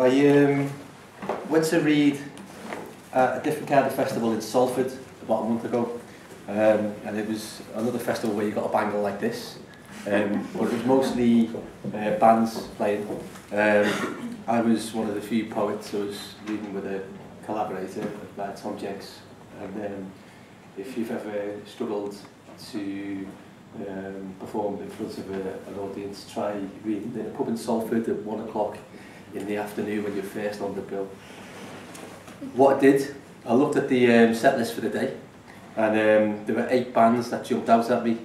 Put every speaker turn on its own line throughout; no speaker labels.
I went to read at a different kind of festival in Salford about a month ago, and it was another festival where you got a bangle like this, but it was mostly bands playing. I was one of the few poets who was reading with a collaborator, Tom Jenks, and if you've ever struggled to perform in front of an audience, try reading in a pub in Salford at 1 o'clock in the afternoon when you're first on the bill. What I did, I looked at the set list for the day, and there were 8 bands that jumped out at me,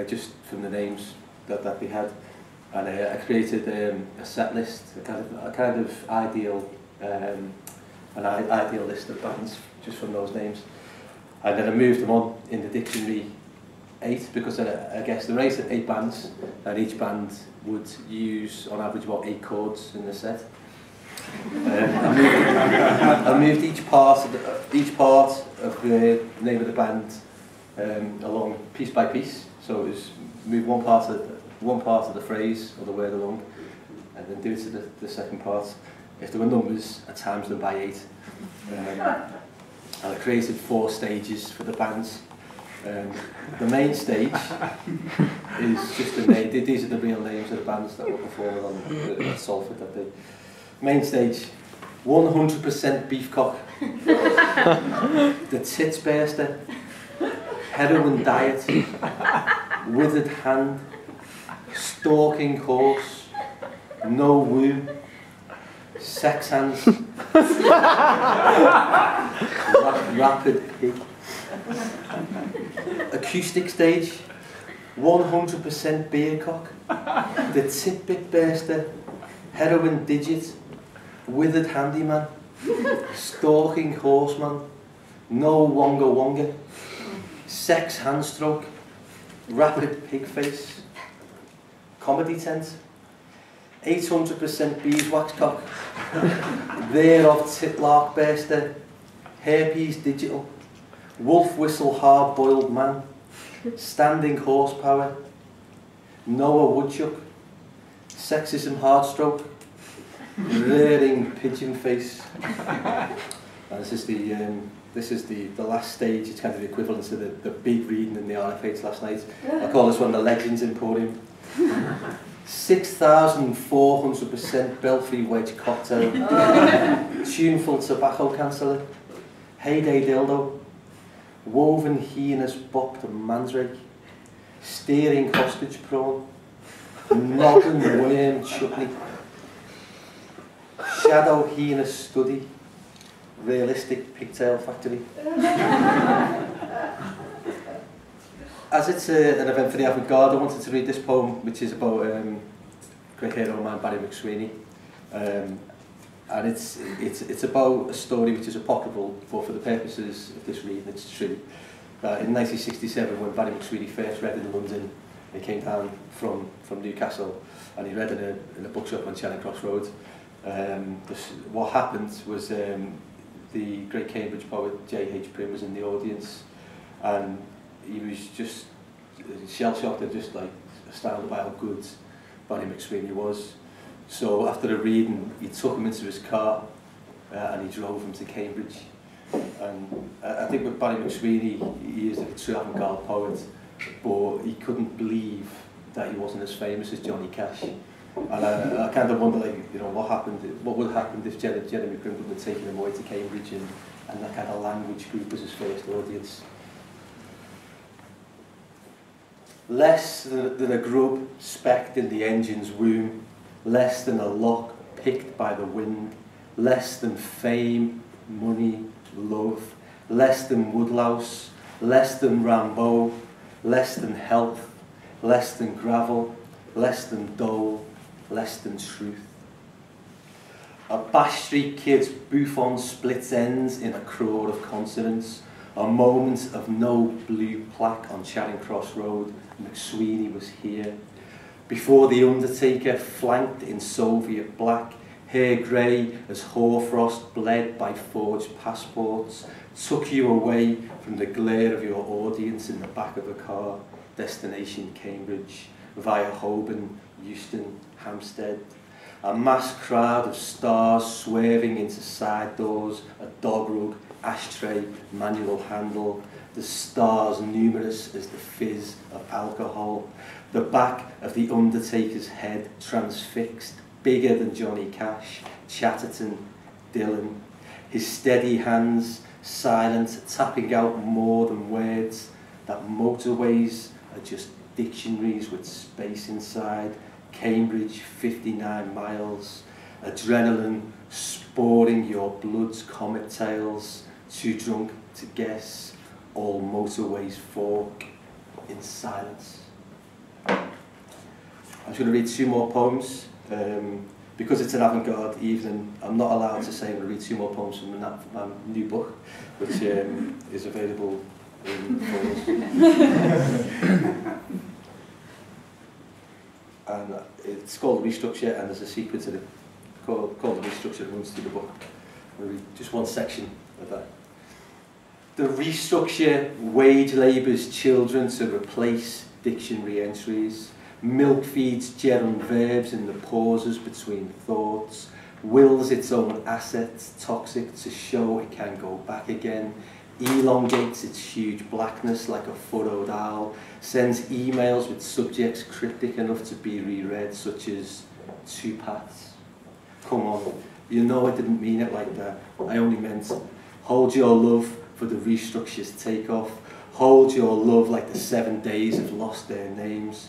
just from the names that they had, and I created a set list, a kind of ideal list of bands just from those names, and then I moved them on in the dictionary 8, because I guess there were 8 bands, and each band would use on average about 8 chords in the set. I moved each part of the name of the band along piece by piece. So it was move one part of the phrase or the word along, and then do it to the second part. If there were numbers, I times them by 8. And I created 4 stages for the bands. The main stage is just the name. These are the real names of the bands that were performing on at Salford that day. Main stage, 100% Beefcock, The Tits Burster, Heroin Diet, Withered Hand, Stalking Horse, No Womb, Sex Hands, Rapid Pig. Acoustic stage, 100% Beercock, The Titbit Burster, Heroin Digit, Withered Handyman, Stalking Horseman, No Wonga Wonga, Sex Handstroke, Rapid Pig Face, Comedy Tent, 800% Beeswax Cock, Thereof Titlark Burster, Herpes Digital, Wolf Whistle Hard Boiled Man, Standing Horsepower, Noah Woodchuck, Sexism Hardstroke, Rearing Pigeon Face. And this is the last stage. It's kind of the equivalent to the big reading in the RFH last night. I call this one the Legends Emporium. 6,400% Belfry Wedge Cocktail, Tuneful Tobacco Canceller, Heyday Dildo, Woven Heenus Bopped Mandrake, Steering Hostage Prawn, Noggin Worm Chutney, Shadow Heenus Study, Realistic Pigtail Factory. As it's an event for the avant-garde, I wanted to read this poem, which is about great hero of mine, Barry McSweeney. And it's about a story which is apocryphal, but for the purposes of this reading, it's true. In 1967, when Barry McSweeney first read in London, he came down from Newcastle, and he read in a bookshop on Charing Cross Road. What happened was the great Cambridge poet J.H. Prynne was in the audience, and he was just shell-shocked and just like astounded by how good Barry McSweeney was. So after the reading, he took him into his car and he drove him to Cambridge. And I think with Barry McSweeney, he is a true avant-garde poet, but he couldn't believe that he wasn't as famous as Johnny Cash. And I kind of wonder, like, you know, what would have happened if Jeremy Prynne would have taken him away to Cambridge and that kind of language group was his first audience. Less than a grub specked in the engine's womb, less than a lock picked by the wind, less than fame, money, love, less than woodlouse, less than Rambo, less than health, less than gravel, less than dole, less than truth. A Bash Street kid's bouffon splits ends in a crowd of consonants. A moment of no blue plaque on Charing Cross Road. McSweeney was here. Before the Undertaker, flanked in Soviet black, hair grey as hoarfrost bled by forged passports, took you away from the glare of your audience in the back of a car, destination Cambridge, via Holborn, Euston, Hampstead. A mass crowd of stars swerving into side doors, a dog rug, ashtray, manual handle, the stars numerous as the fizz of alcohol, the back of the undertaker's head transfixed, bigger than Johnny Cash, Chatterton, Dylan, his steady hands silent, tapping out more than words, that motorways are just dictionaries with space inside, Cambridge 59 miles, adrenaline sporing your blood's comet tails, too drunk to guess, all motorways fork in silence. I'm just going to read 2 more poems. Because it's an avant-garde evening, I'm not allowed to say I'm going to read 2 more poems from my new book, which is available in Poland. And it's called Restructure, and there's a sequence in it called the Restructure that runs through the book. I'm going to read just one section of that. The restructure wage labour's children to replace dictionary entries, milk feeds gerund verbs in the pauses between thoughts, wills its own assets toxic to show it can go back again, elongates its huge blackness like a furrowed owl, sends emails with subjects cryptic enough to be reread, such as 2 paths. Come on, you know I didn't mean it like that. I only meant hold your love for the restructure's takeoff, hold your love like the 7 days have lost their names.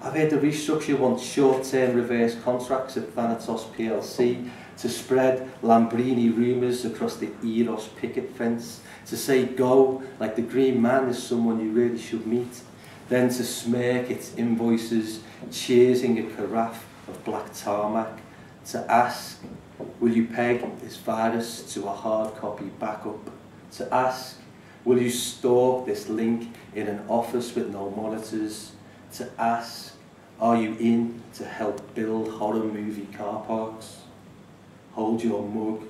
I've heard the restructure wants short-term reverse contracts at Thanatos PLC to spread Lambrini rumours across the Eros picket fence, to say go like the green man is someone you really should meet, then to smirk its invoices, cheersing a carafe of black tarmac, to ask, will you peg this virus to a hard copy backup, to ask, will you store this link in an office with no monitors, to ask, are you in to help build horror movie car parks? Hold your mug,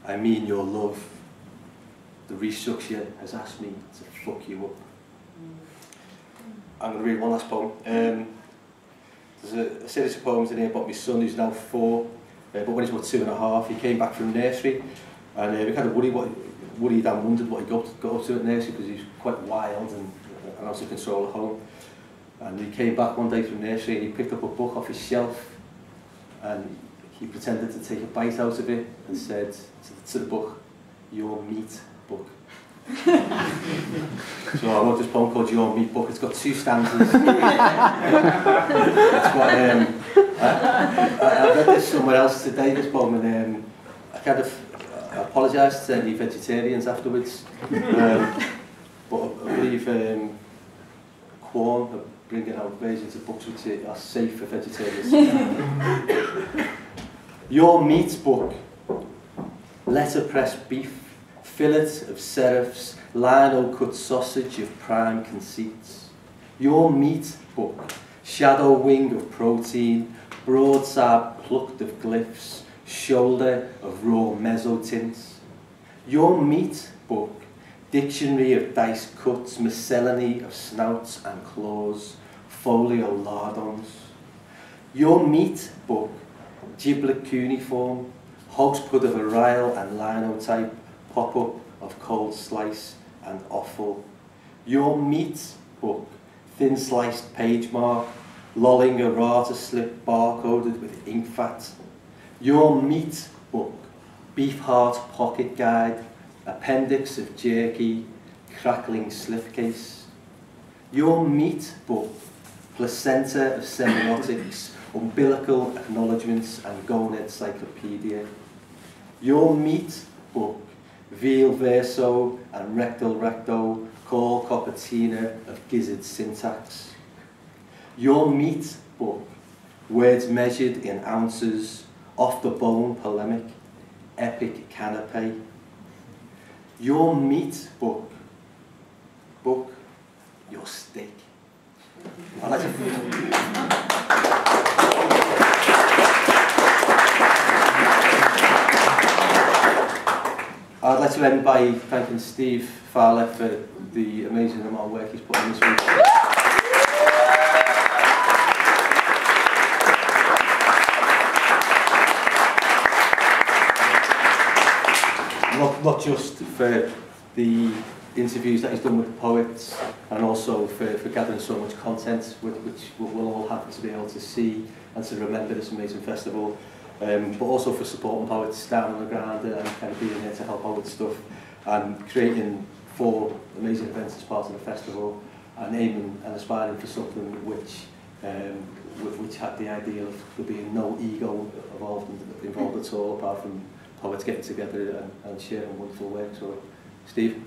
I mean your love. The restructure has asked me to fuck you up. I'm going to read one last poem. There's a series of poems in here about my son who's now 4, but when he's about 2.5, he came back from nursery, and we kind of worried and wondered what he got up to at nursery because he's quite wild and out of control at home. And he came back one day from nursery and he picked up a book off his shelf and he pretended to take a bite out of it and said to the book, "Your meat book." So I wrote this poem called Your Meat Book. It's got 2 stanzas. It's got, I read this somewhere else today, this poem, and I kind of apologised to any vegetarians afterwards. But I believe Quorn are bringing out versions of books which are safe for vegetarians. Your Meat Book. Letterpress beef, fillet of serifs, lino-cut sausage of prime conceits. Your Meat Book. Shadow wing of protein, broadside plucked of glyphs, shoulder of raw mesotints. Your Meat Book. Dictionary of dice cuts, miscellany of snouts and claws, folio lardons. Your Meat Book. Giblet cuneiform, hogspud of a rile and linotype, pop-up of cold slice and offal. Your Meat Book. Thin sliced page mark, lolling errata slip barcoded with ink fat. Your Meat Book. Beef heart pocket guide, appendix of jerky, crackling slipcase. Your Meat Book. Placenta of semiotics, umbilical acknowledgements and gonad encyclopedia. Your Meat Book. Veal verso and rectal recto, call copertina of gizzard syntax. Your Meat Book. Words measured in ounces, off the bone polemic, epic canapé. Your Meat Book. Book your steak. I'd like to end by thanking Steve Fowler for the amazing amount of work he's put in this week. not just for the interviews that he's done with the poets, and also for gathering so much content, which we'll all happen to be able to see and to remember this amazing festival, but also for supporting poets down on the ground and kind of being there to help out with stuff, and creating 4 amazing events as part of the festival, and aiming and aspiring for something which had the idea of there being no ego involved at all, apart from poets getting together and sharing wonderful work. So, Steve.